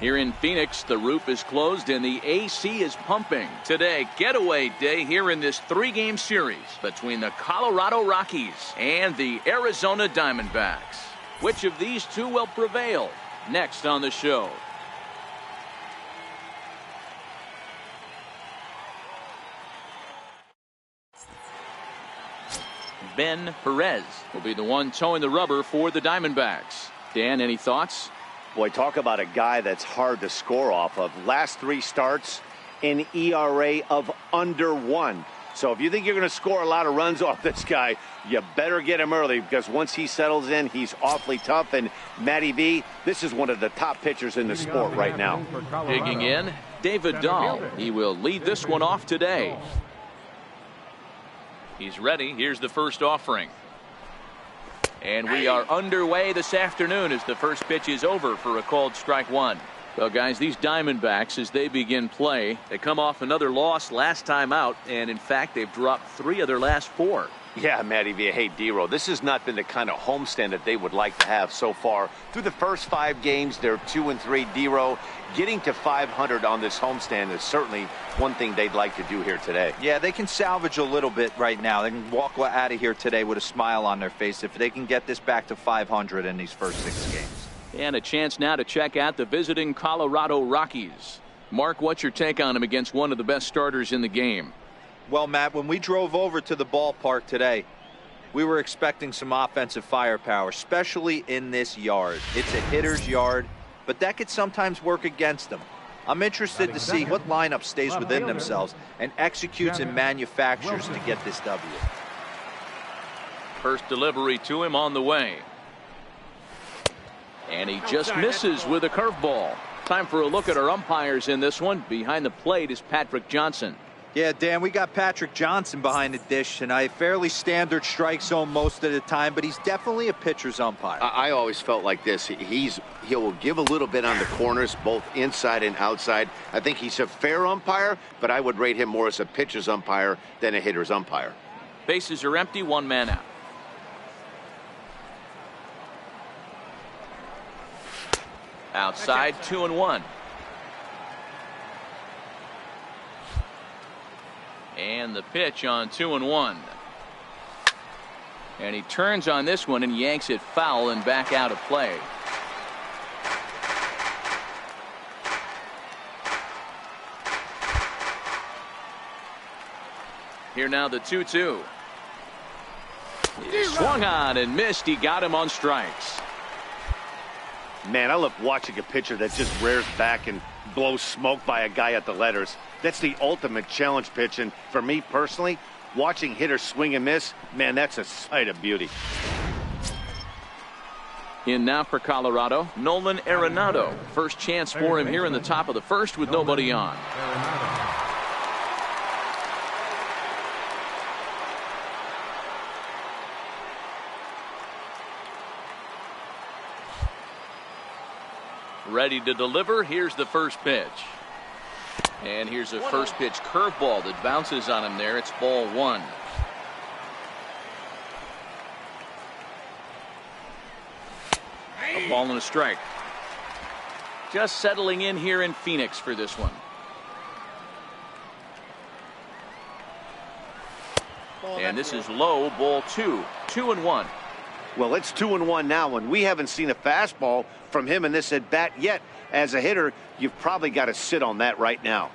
Here in Phoenix, the roof is closed and the AC is pumping. Today, getaway day here in this 3-game series between the Colorado Rockies and the Arizona Diamondbacks. Which of these two will prevail? Next on the show. Ben Perez will be the one towing the rubber for the Diamondbacks. Dan, any thoughts? Boy, talk about a guy that's hard to score off of. Last 3 starts, an ERA of under 1. So if you think you're going to score a lot of runs off this guy, you better get him early, because once he settles in, he's awfully tough. And Matty V, this is one of the top pitchers in the sport right now. Digging in, David Dahl. He will lead this one off today. He's ready. Here's the first offering. And we are underway this afternoon as the first pitch is over for a called strike 1. Well, guys, these Diamondbacks, as they begin play, they come off another loss last time out, and in fact, they've dropped 3 of their last 4. Yeah, Matty V. Hey, D-Row, this has not been the kind of homestand that they would like to have so far. Through the first 5 games, they're 2-3. D-Row, getting to 500 on this homestand is certainly one thing they'd like to do here today. Yeah, they can salvage a little bit right now. They can walk out of here today with a smile on their face if they can get this back to 500 in these first 6 games. And a chance now to check out the visiting Colorado Rockies. Mark, what's your take on them against one of the best starters in the game? Well, Matt, when we drove over to the ballpark today, we were expecting some offensive firepower, especially in this yard. It's a hitter's yard, but that could sometimes work against them. I'm interested to see what lineup stays within themselves and executes and manufactures to get this W. First delivery to him on the way. And he just misses with a curveball. Time for a look at our umpires in this one. Behind the plate is Patrick Johnson. Yeah, Dan, we got Patrick Johnson behind the dish, and a fairly standard strike zone most of the time, but he's definitely a pitcher's umpire. I always felt like this. He'll give a little bit on the corners, both inside and outside. I think he's a fair umpire, but I would rate him more as a pitcher's umpire than a hitter's umpire. Bases are empty, 1 man out. Outside, 2-1. And the pitch on 2-1. And he turns on this one and yanks it foul and back out of play. Here now the 2-2. He swung on and missed. He got him on strikes. Man, I love watching a pitcher that just rears back and blows smoke by a guy at the letters. That's the ultimate challenge pitch, and for me personally, watching hitters swing and miss, man, that's a sight of beauty. In now for Colorado, Nolan Arenado. First chance for him here in the top of the first with nobody on. Ready to deliver. Here's the first pitch. And here's a first pitch curveball that bounces on him there. It's ball 1. A ball and a strike. Just settling in here in Phoenix for this one. And this is low, ball 2. 2-1. Well, it's 2-1 now, and we haven't seen a fastball from him in this at bat yet. As a hitter, you've probably got to sit on that right now.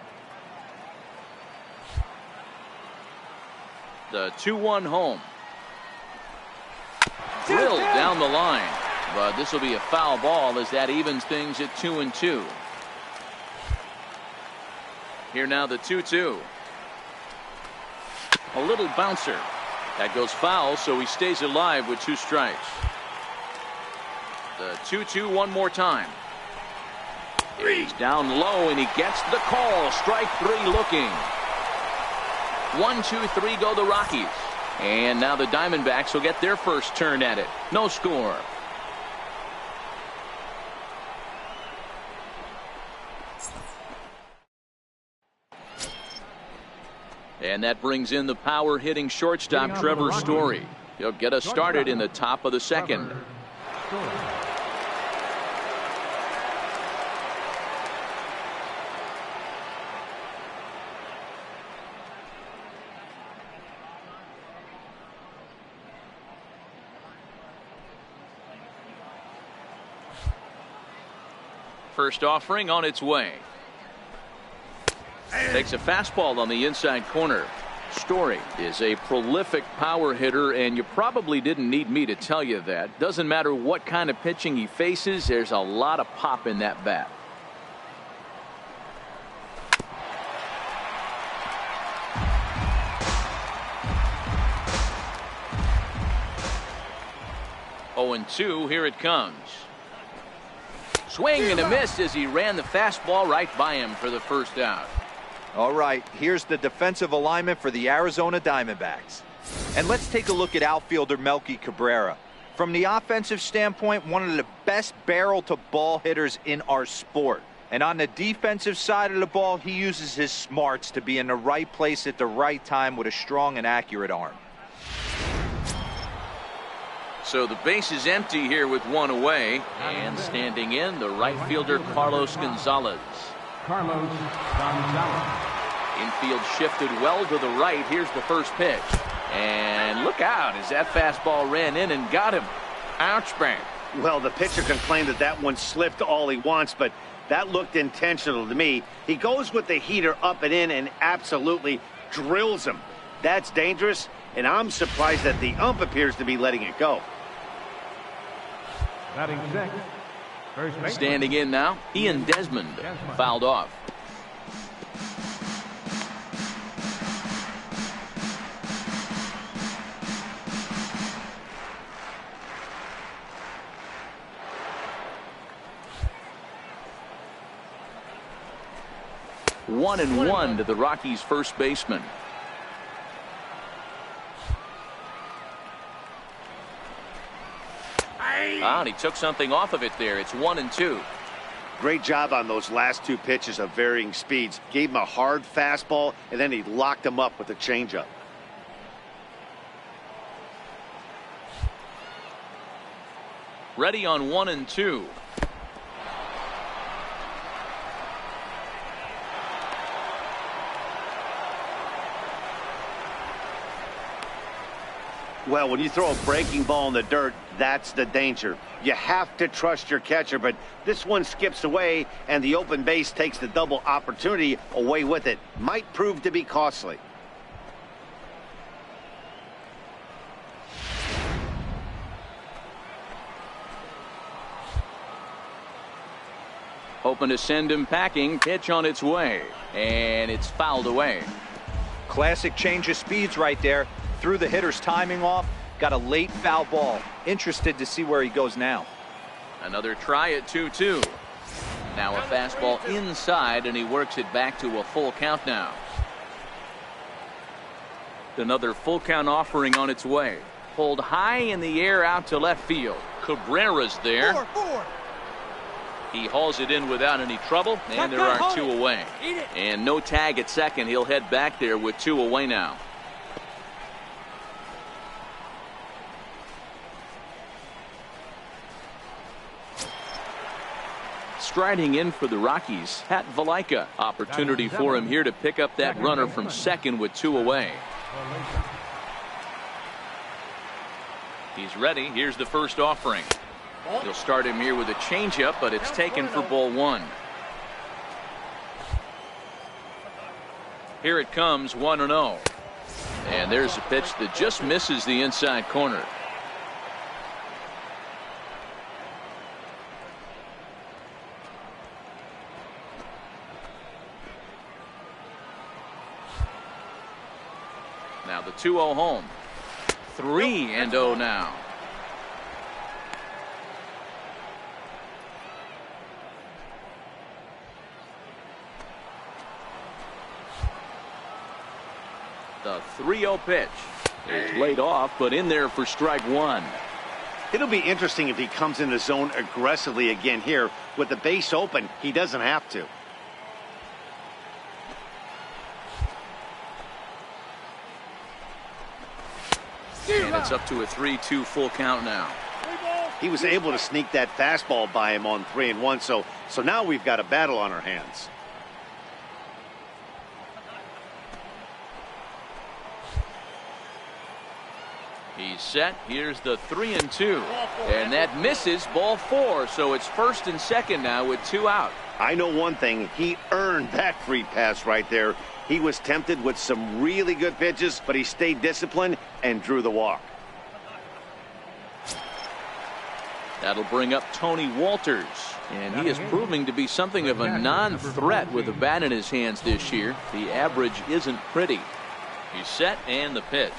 The 2-1 home. Drilled down the line, but this will be a foul ball as that evens things at 2-2. Here now the 2-2. A little bouncer. That goes foul, so he stays alive with 2 strikes. The 2-2 one more time. He's down low and he gets the call. Strike 3 looking. 1-2-3 go the Rockies. And now the Diamondbacks will get their first turn at it. No score. And that brings in the power hitting shortstop Trevor Story. He'll get us started in the top of the second. First offering on its way. Takes a fastball on the inside corner. Story is a prolific power hitter, and you probably didn't need me to tell you that. Doesn't matter what kind of pitching he faces, there's a lot of pop in that bat. Oh, and 2, here it comes. Swing and a miss as he ran the fastball right by him for the first out. All right, here's the defensive alignment for the Arizona Diamondbacks. And let's take a look at outfielder Melky Cabrera. From the offensive standpoint, one of the best barrel-to-ball hitters in our sport. And on the defensive side of the ball, he uses his smarts to be in the right place at the right time with a strong and accurate arm. So the base is empty here with 1 away. And standing in, the right fielder Carlos Gonzalez. Infield shifted well to the right. Here's the first pitch. And look out as that fastball ran in and got him. Ouch, bang. Well, the pitcher can claim that that one slipped all he wants, but that looked intentional to me. He goes with the heater up and in and absolutely drills him. That's dangerous, and I'm surprised that the ump appears to be letting it go. Batting six. Standing in now, Ian Desmond fouled off. One and one to the Rockies' first baseman. And he took something off of it there. It's 1-2. Great job on those last 2 pitches of varying speeds. Gave him a hard fastball, and then he locked him up with a changeup. Ready on 1-2. Well, when you throw a breaking ball in the dirt, that's the danger. You have to trust your catcher, but this one skips away, and the open base takes the double opportunity away with it. Might prove to be costly. Hoping to send him packing. Pitch on its way, and it's fouled away. Classic change of speeds right there. Threw the hitter's timing off. Got a late foul ball. Interested to see where he goes now. Another try at 2-2. Now a fastball inside, and he works it back to a full count now. Another full count offering on its way. Pulled high in the air out to left field. Cabrera's there. He hauls it in without any trouble, and there are 2 away. And no tag at second. He'll head back there with 2 away now. Striding in for the Rockies, Pat Valaika. Opportunity for him here to pick up that runner from second with 2 away. He's ready. Here's the first offering. He'll start him here with a changeup, but it's taken for ball 1. Here it comes, 1-0. And there's a pitch that just misses the inside corner. Now the 2-0 home. 3-0 now. The 3-0 pitch is laid off, but in there for strike 1. It'll be interesting if he comes in the zone aggressively again here. With the base open, he doesn't have to. And it's up to a 3-2 full count now. He was able to sneak that fastball by him on 3-1, so now we've got a battle on our hands. He's set. Here's the 3-2. And that misses, ball 4. So it's first and second now with 2 out. I know one thing. He earned that free pass right there. He was tempted with some really good pitches, but he stayed disciplined and drew the walk. That'll bring up Tony Walters. And he is proving to be something of a non-threat with a bat in his hands this year. The average isn't pretty. He's set and the pitch.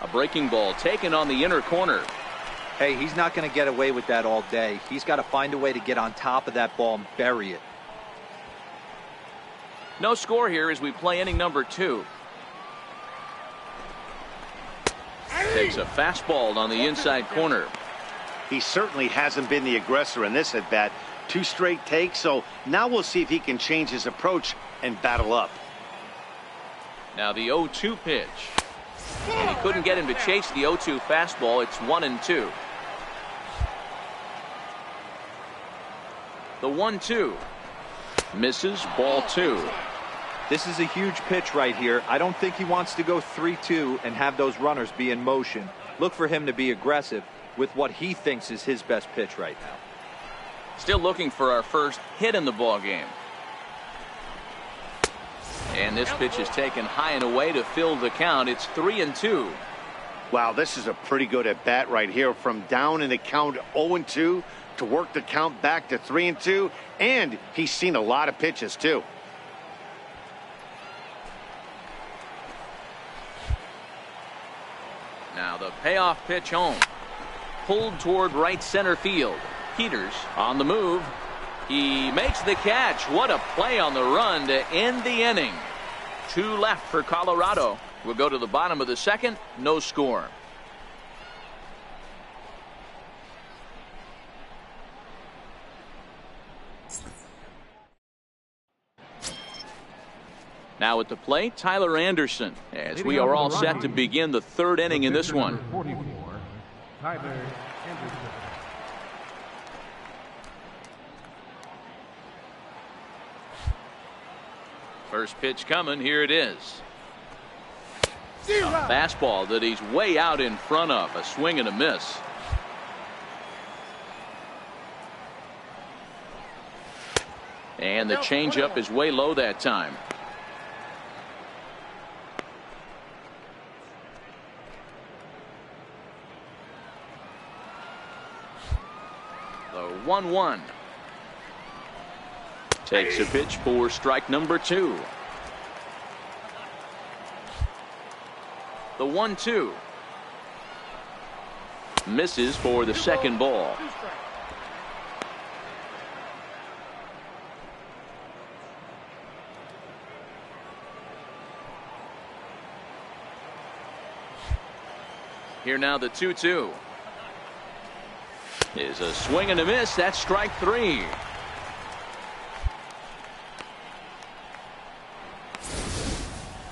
A breaking ball taken on the inner corner. Hey, he's not going to get away with that all day. He's got to find a way to get on top of that ball and bury it. No score here as we play inning number 2. Takes a fastball on the inside corner. He certainly hasn't been the aggressor in this at bat. 2 straight takes, so now we'll see if he can change his approach and battle up. Now the 0-2 pitch. And he couldn't get him to chase the 0-2 fastball. It's 1-2. The 1-2 misses, ball 2. This is a huge pitch right here. I don't think he wants to go 3-2 and have those runners be in motion. Look for him to be aggressive with what he thinks is his best pitch right now. Still looking for our first hit in the ball game. And this pitch is taken high and away to fill the count. It's 3-2. Wow, this is a pretty good at bat right here. From down in the count 0-2 to work the count back to 3-2. And he's seen a lot of pitches too. Now the payoff pitch home. Pulled toward right center field. Peters on the move. He makes the catch. What a play on the run to end the inning. 2 left for Colorado. We'll go to the bottom of the second. No score. Now at the plate, Tyler Anderson, as we are all set to begin the 3rd inning in this one. 44, Tyler Anderson. First pitch coming. Here it is. A fastball that he's way out in front of. A swing and a miss. And the changeup is way low that time. The 1-1. Takes a pitch for strike number 2. The 1-2. Misses for the second ball. Here now the 2-2. Is a swing and a miss. That's strike 3.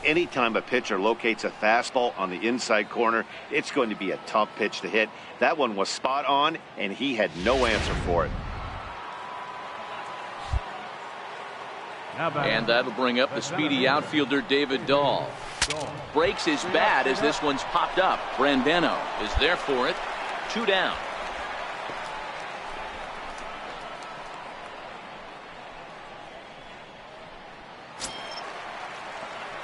Anytime a pitcher locates a fastball on the inside corner, it's going to be a tough pitch to hit. That one was spot on, and he had no answer for it. And that'll bring up the speedy outfielder David Dahl. Breaks his bat as this one's popped up. Brandano is there for it. 2 down.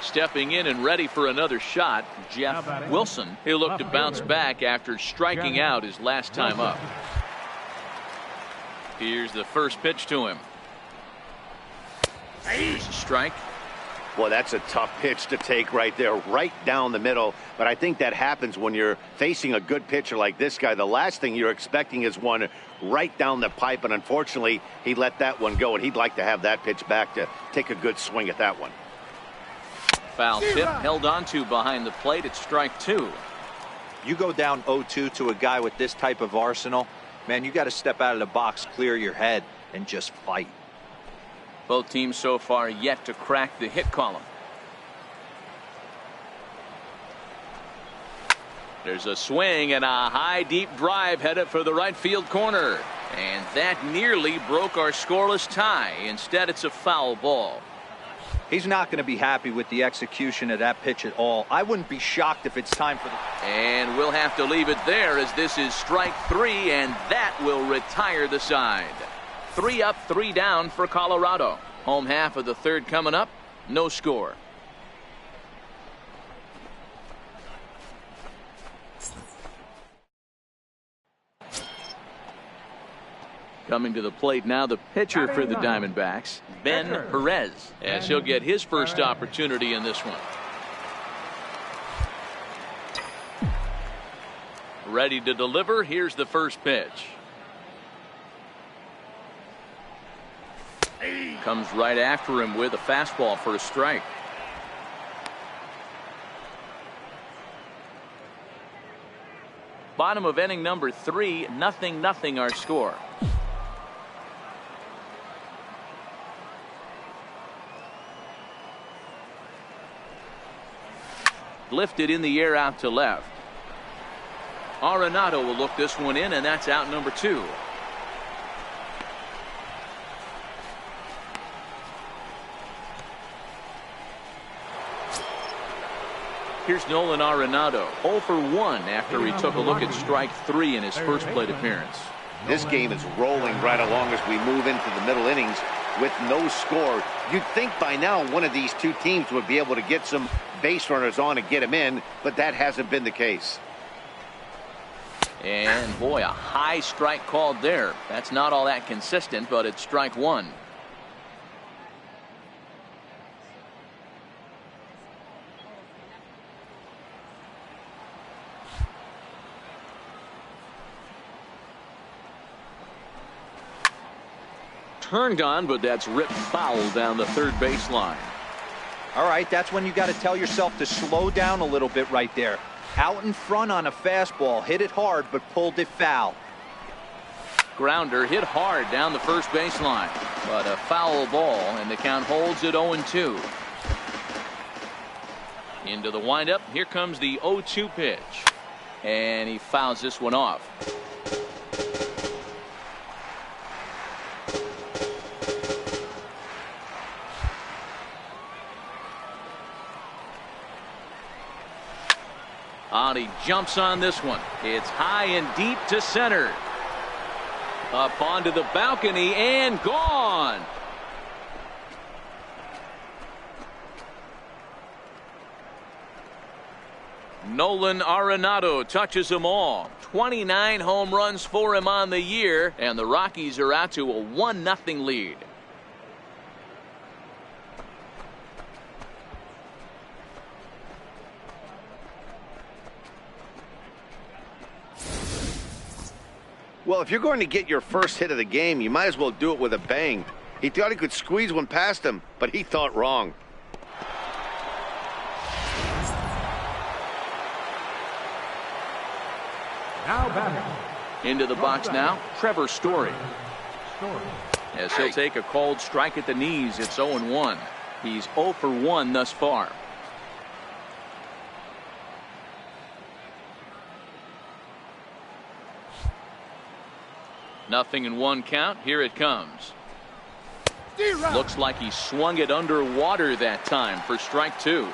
Stepping in and ready for another shot, Jeff Wilson. He'll look to bounce back after striking out his last time up. Here's the first pitch to him. Here's a strike. Well, that's a tough pitch to take right there, right down the middle. But I think that happens when you're facing a good pitcher like this guy. The last thing you're expecting is one right down the pipe, and unfortunately, he let that one go, and he'd like to have that pitch back to take a good swing at that one. Foul tip held onto behind the plate. It's strike 2. You go down 0-2 to a guy with this type of arsenal, man, you got to step out of the box, clear your head, and just fight. Both teams so far yet to crack the hit column. There's a swing and a high deep drive headed for the right field corner. And that nearly broke our scoreless tie. Instead, it's a foul ball. He's not going to be happy with the execution of that pitch at all. I wouldn't be shocked if it's time for the... And we'll have to leave it there as this is strike 3, and that will retire the side. 3 up, 3 down for Colorado. Home half of the third coming up. No score. Coming to the plate now, the pitcher for the Diamondbacks, Ben Perez, as he'll get his first opportunity in this one. Ready to deliver. Here's the first pitch. Comes right after him with a fastball for a strike. Bottom of inning number 3, 0-0 our score. Lifted in the air out to left. Arenado will look this one in, and that's out number 2. Here's Nolan Arenado, 0 for 1 after he took a look at strike 3 in his first plate appearance. This game is rolling right along as we move into the middle innings with no score. You'd think by now one of these two teams would be able to get some base runners on and get them in, but that hasn't been the case. And boy, a high strike called there. That's not all that consistent, but it's strike 1. Turned on, but that's ripped foul down the third baseline. All right, that's when you got to tell yourself to slow down a little bit right there. Out in front on a fastball, hit it hard, but pulled it foul. Grounder hit hard down the first baseline, but a foul ball, and the count holds at 0-2. Into the windup, here comes the 0-2 pitch, and he fouls this one off. He jumps on this one. It's high and deep to center. Up onto the balcony and gone. Nolan Arenado touches them all. 29 home runs for him on the year, and the Rockies are out to a 1-0 lead. Well, if you're going to get your first hit of the game, you might as well do it with a bang. He thought he could squeeze one past him, but he thought wrong. Now batting. Into the box now, Trevor Story. As he'll take a cold strike at the knees, it's 0-1. He's 0 for 1 thus far. Nothing in 1 count. Here it comes. Looks like he swung it underwater that time for strike 2.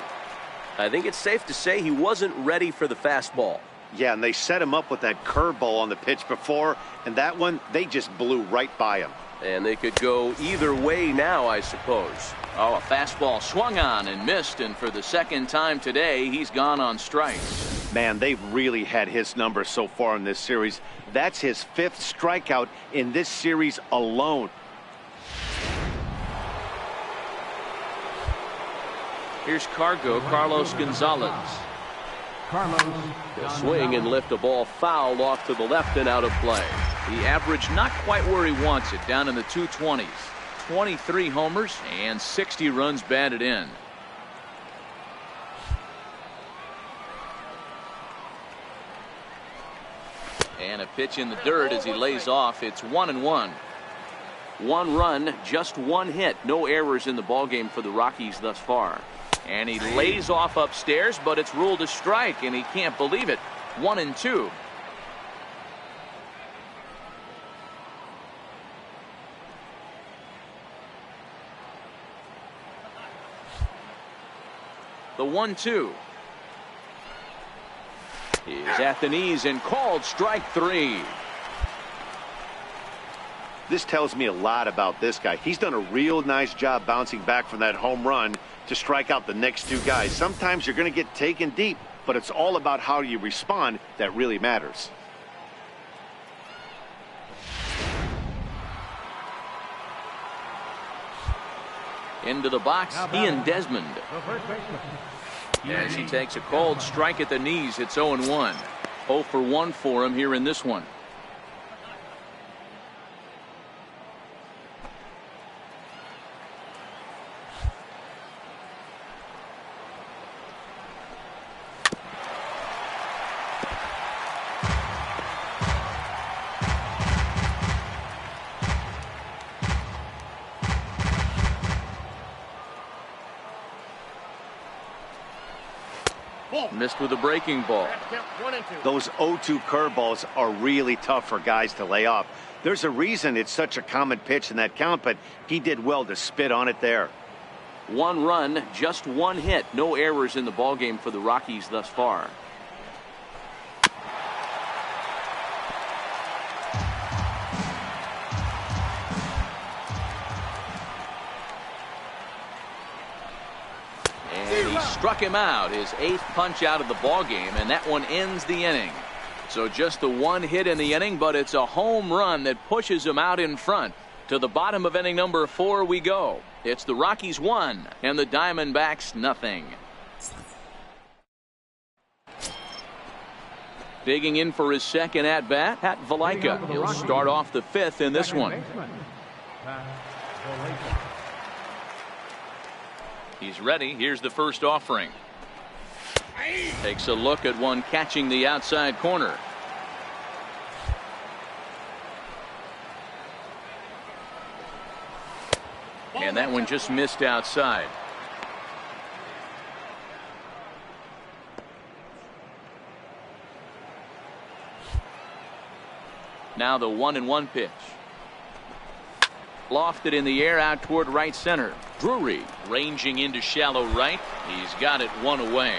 I think it's safe to say he wasn't ready for the fastball. Yeah, and they set him up with that curveball on the pitch before, and that one, they just blew right by him. And they could go either way now, I suppose. Oh, a fastball swung on and missed, and for the second time today, he's gone on strikes. Man, they've really had his number so far in this series. That's his 5th strikeout in this series alone. Here's Carlos Gonzalez. He'll swing and lift a ball foul off to the left and out of play. The average not quite where he wants it, down in the 220s. 23 homers and 60 runs batted in. And a pitch in the dirt as he lays off. It's 1-1. 1 run, just 1 hit. No errors in the ballgame for the Rockies thus far. And he lays off upstairs, but it's ruled a strike, and he can't believe it. 1-2. The 1-2 is at the knees and called strike 3. This tells me a lot about this guy. He's done a real nice job bouncing back from that home run to strike out the next two guys. Sometimes you're going to get taken deep, but it's all about how you respond that really matters. Into the box, Ian Desmond. As he takes a called strike at the knees, it's 0-1. 0 for 1 for him here in this one. Missed with a breaking ball. Those 0-2 curveballs are really tough for guys to lay off. There's a reason it's such a common pitch in that count, but he did well to spit on it there. 1 run, just 1 hit. No errors in the ballgame for the Rockies thus far. Struck him out, his 8th punch out of the ball game, and that one ends the inning. So just the 1 hit in the inning, but it's a home run that pushes him out in front. To the bottom of inning number 4 we go. It's the Rockies 1 and the Diamondbacks nothing. Digging in for his second at bat, Pat Valaika. He'll start off the 5th in this one. He's ready. Here's the first offering. Takes a look at one catching the outside corner. And that one just missed outside. Now the 1-1 pitch. Lofted in the air out toward right center. Drury ranging into shallow right. He's got it 1 away.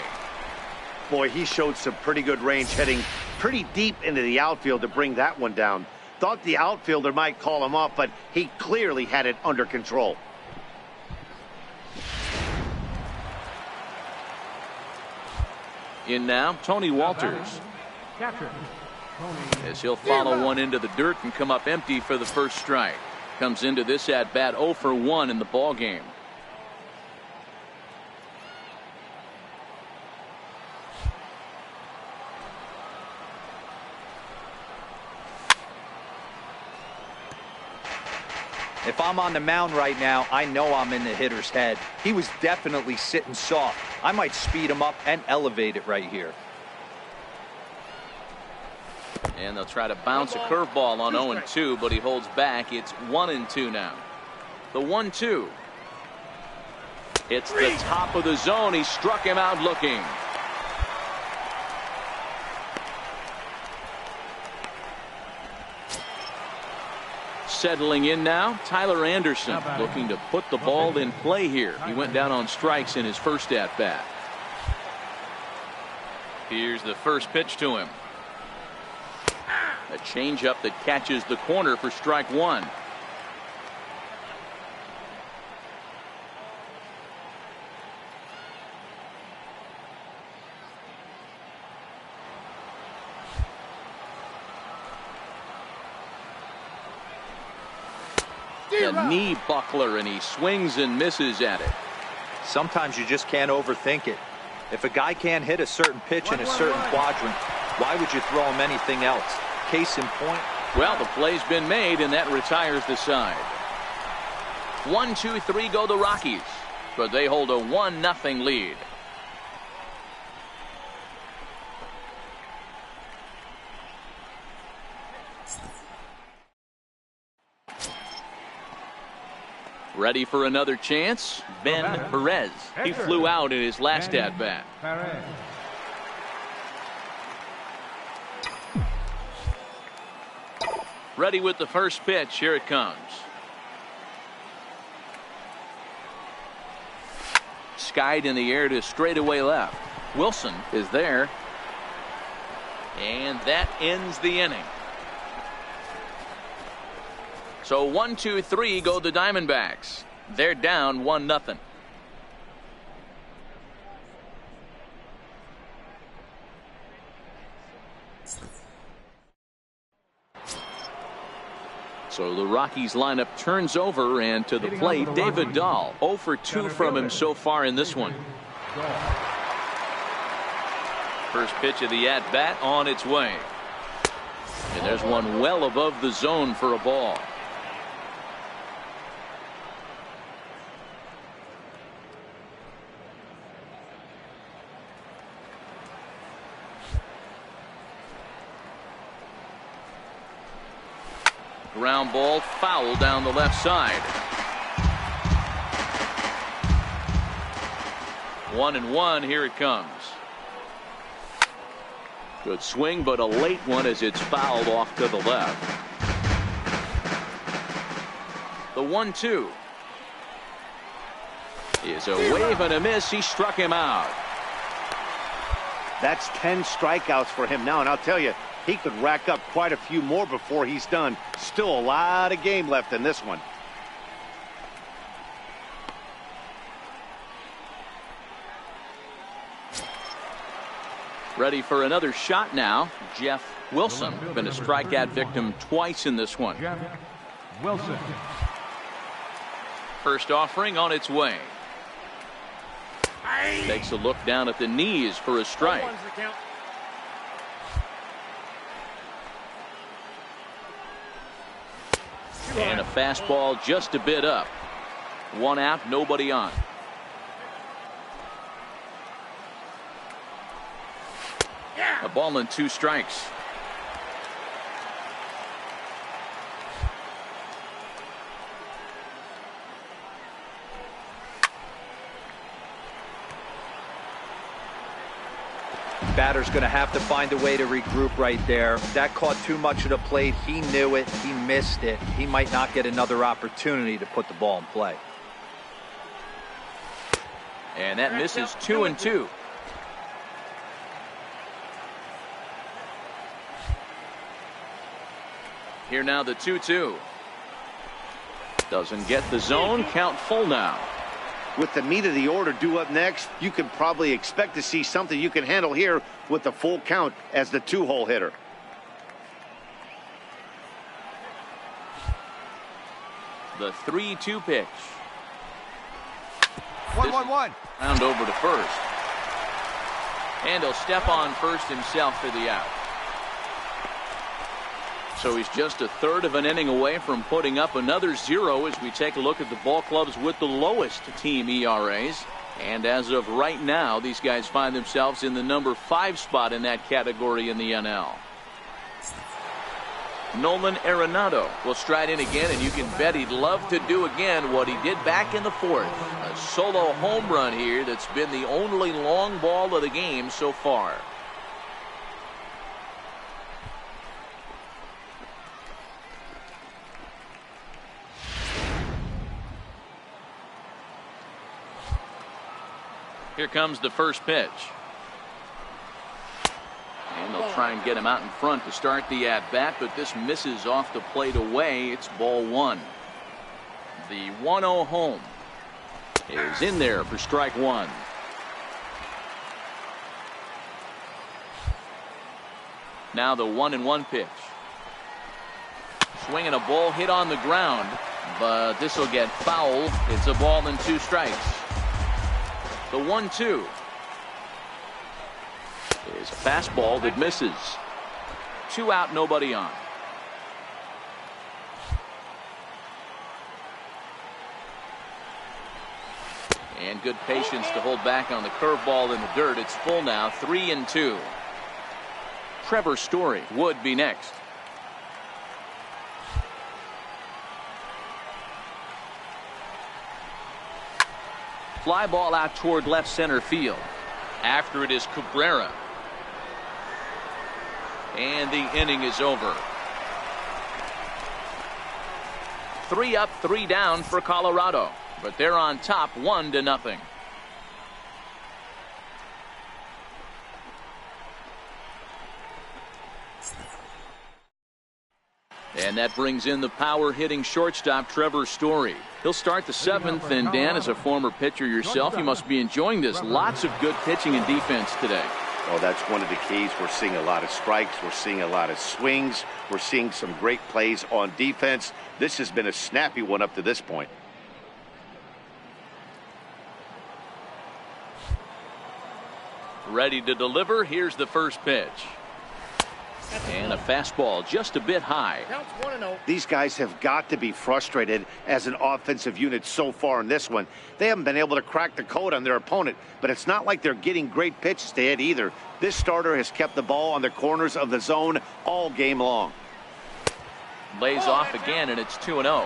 Boy, he showed some pretty good range, heading pretty deep into the outfield to bring that one down. Thought the outfielder might call him off, but he clearly had it under control. In now, Tony Walters. As he'll follow one into the dirt and come up empty for the first strike. Comes into this at bat 0 for 1 in the ball game. If I'm on the mound right now, I know I'm in the hitter's head. He was definitely sitting soft. I might speed him up and elevate it right here. And they'll try to bounce a curveball on 0-2, but he holds back. It's 1-2 now. The 1-2. It's the top of the zone. He struck him out looking. Settling in now, Tyler Anderson looking to put the ball in play here. He went down on strikes in his first at bat. Here's the first pitch to him. A changeup that catches the corner for strike 1. A knee buckler, and he swings and misses at it. Sometimes you just can't overthink it. If a guy can't hit a certain pitch in a certain quadrant, why would you throw him anything else? Case in point. Well, the play's been made, and that retires the side. 1, 2, 3 go the Rockies, but they hold a 1-0 lead. Ready for another chance? Ben Perez. He flew out in his last at-bat. Ready with the first pitch. Here it comes. skied in the air to straightaway left. Wilson is there. And that ends the inning. So 1, 2, 3 go the Diamondbacks. They're down 1-0. So the Rockies lineup turns over, and to the plate, David Dahl. 0 for 2 from him so far in this one. First pitch of the at-bat on its way. And there's one well above the zone for a ball. Ground ball foul down the left side. 1-1, here it comes. Good swing, but a late one as it's fouled off to the left. The 1-2 is a wave and a miss. He struck him out. That's 10 strikeouts for him now, and I'll tell you, he could rack up quite a few more before he's done. Still a lot of game left in this one. Ready for another shot now. Jeff Wilson, been a strikeout victim twice in this one. Jeff Wilson. First offering on its way. Takes a look down at the knees for a strike. And a fastball just a bit up. 1 out, nobody on. A ball and 2 strikes. Batter's going to have to find a way to regroup right there. That caught too much of the plate. He knew it. He missed it. He might not get another opportunity to put the ball in play. And that misses 2-2. Here now the 2-2. Doesn't get the zone. Count full now. With the meat of the order due up next, you can probably expect to see something you can handle here with the full count as the 2-hole hitter. The 3-2 pitch. 1-1-1. Round over to first. And he'll step on first himself for the out. So he's just a third of an inning away from putting up another 0 as we take a look at the ball clubs with the lowest team ERAs. And as of right now, these guys find themselves in the number 5 spot in that category in the NL. Nolan Arenado will stride in again, and you can bet he'd love to do again what he did back in the 4th. A solo home run here that's been the only long ball of the game so far. Here comes the first pitch. And they'll try and get him out in front to start the at-bat, but this misses off the plate away. It's ball 1. The 1-0 home is in there for strike 1. Now the 1-1 pitch. Swinging a ball hit on the ground, but this will get foul. It's a ball and 2 strikes. The 1-2 is a fastball that misses. 2 out, nobody on. And good patience to hold back on the curveball in the dirt. It's full now, 3-2. Trevor Story would be next. Fly ball out toward left center field. After it is Cabrera. And the inning is over. 3 up, 3 down for Colorado. But they're on top 1-0. And that brings in the power hitting shortstop Trevor Story. He'll start the 7th, and Dan, as a former pitcher yourself, you must be enjoying this. Lots of good pitching and defense today. Oh, that's one of the keys. We're seeing a lot of strikes. We're seeing a lot of swings. We're seeing some great plays on defense. This has been a snappy one up to this point. Ready to deliver. Here's the first pitch. And a fastball just a bit high. These guys have got to be frustrated as an offensive unit so far in this one. They haven't been able to crack the code on their opponent, but it's not like they're getting great pitches to hit either. This starter has kept the ball on the corners of the zone all game long. Lays off again, and it's 2-0.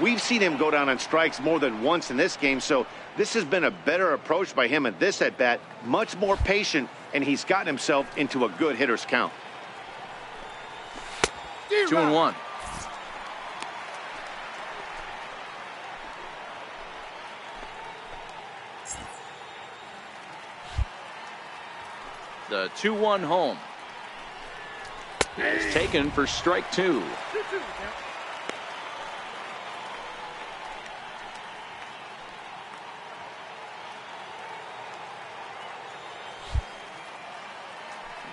We've seen him go down on strikes more than once in this game, so this has been a better approach by him at this at-bat. Much more patient, and he's gotten himself into a good hitter's count. 2-1. The 2-1 home is taken for strike 2.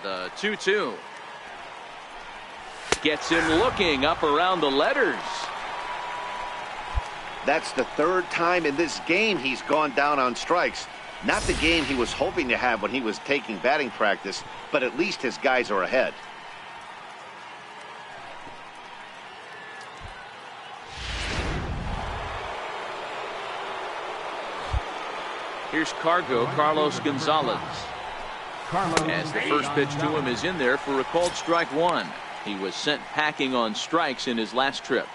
The 2-2. Gets him looking up around the letters. That's the 3rd time in this game he's gone down on strikes. Not the game he was hoping to have when he was taking batting practice, but at least his guys are ahead. Here's Carlos Gonzalez. As the first pitch to him is in there for a called strike 1. He was sent packing on strikes in his last trip.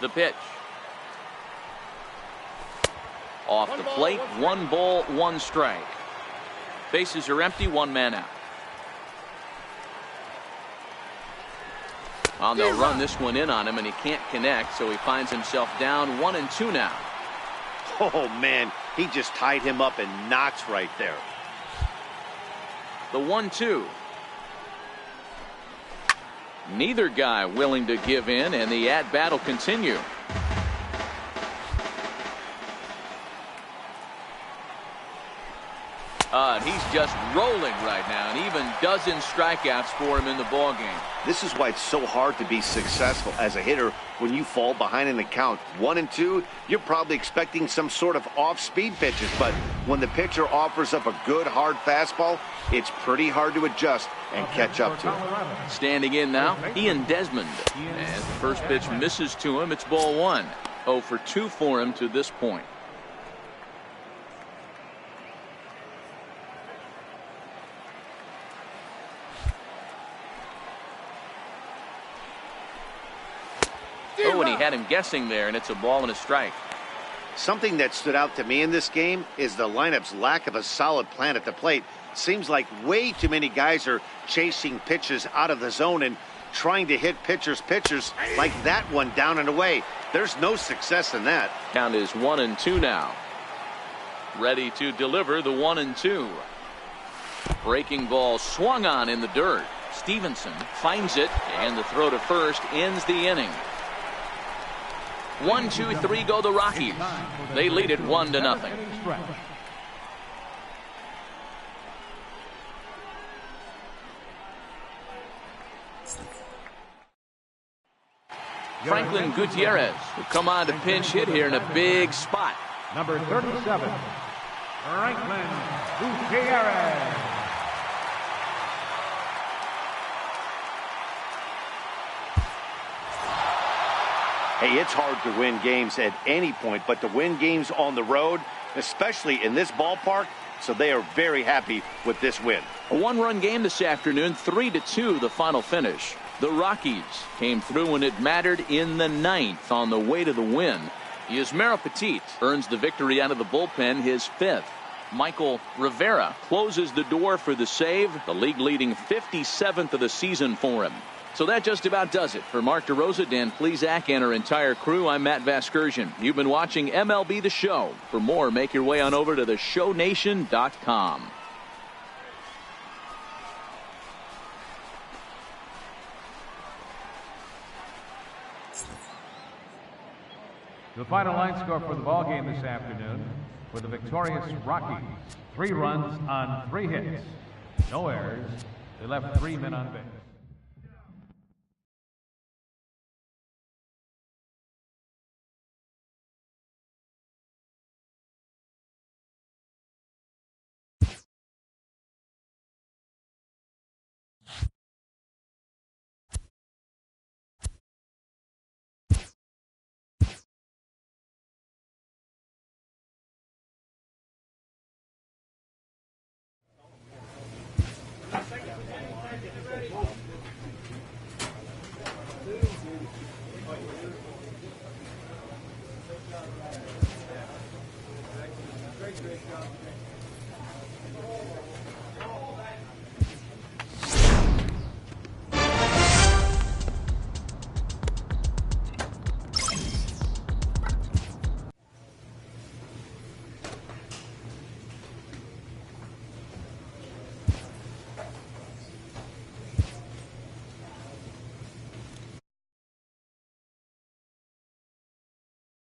The pitch. Off the plate, 1 ball, 1 strike. Bases are empty, 1 man out. Well, they'll run this one in on him, and he can't connect, so he finds himself down 1-2 now. Oh, man, he just tied him up in knots right there. The 1-2. Neither guy willing to give in, and the at-bat will continue. He's just rolling right now, and even dozen strikeouts for him in the ballgame. This is why it's so hard to be successful as a hitter when you fall behind in the count 1-2. You're probably expecting some sort of off-speed pitches, but when the pitcher offers up a good hard fastball, it's pretty hard to adjust and catch up to it. Standing in now, Ian Desmond. As the first pitch misses to him, it's ball 1. 0 for 2 for him to this point. Oh, and he had him guessing there, and it's a ball and a strike. Something that stood out to me in this game is the lineup's lack of a solid plan at the plate. Seems like way too many guys are chasing pitches out of the zone and trying to hit pitchers like that one down and away. There's no success in that. Count is 1-2 now. Ready to deliver the 1-2. Breaking ball swung on in the dirt. Stevenson finds it, and the throw to first ends the inning. 1-2-3 go the Rockies. They lead it 1-0. Franklin Gutierrez will come on to pinch hit here in a big spot. Number 37, Franklin Gutierrez. Hey, it's hard to win games at any point, but to win games on the road, especially in this ballpark, so they are very happy with this win. A 1-run game this afternoon, 3-2 the final finish. The Rockies came through when it mattered in the 9th on the way to the win. Yusmeiro Petit earns the victory out of the bullpen, his 5th. Michael Rivera closes the door for the save, the league-leading 57th of the season for him. So that just about does it. For Mark DeRosa, Dan Plesac, and our entire crew, I'm Matt Vasgersian. You've been watching MLB The Show. For more, make your way on over to theshownation.com. The final line score for the ball game this afternoon for the victorious Rockies: 3 runs on 3 hits, no errors. They left 3 men on base.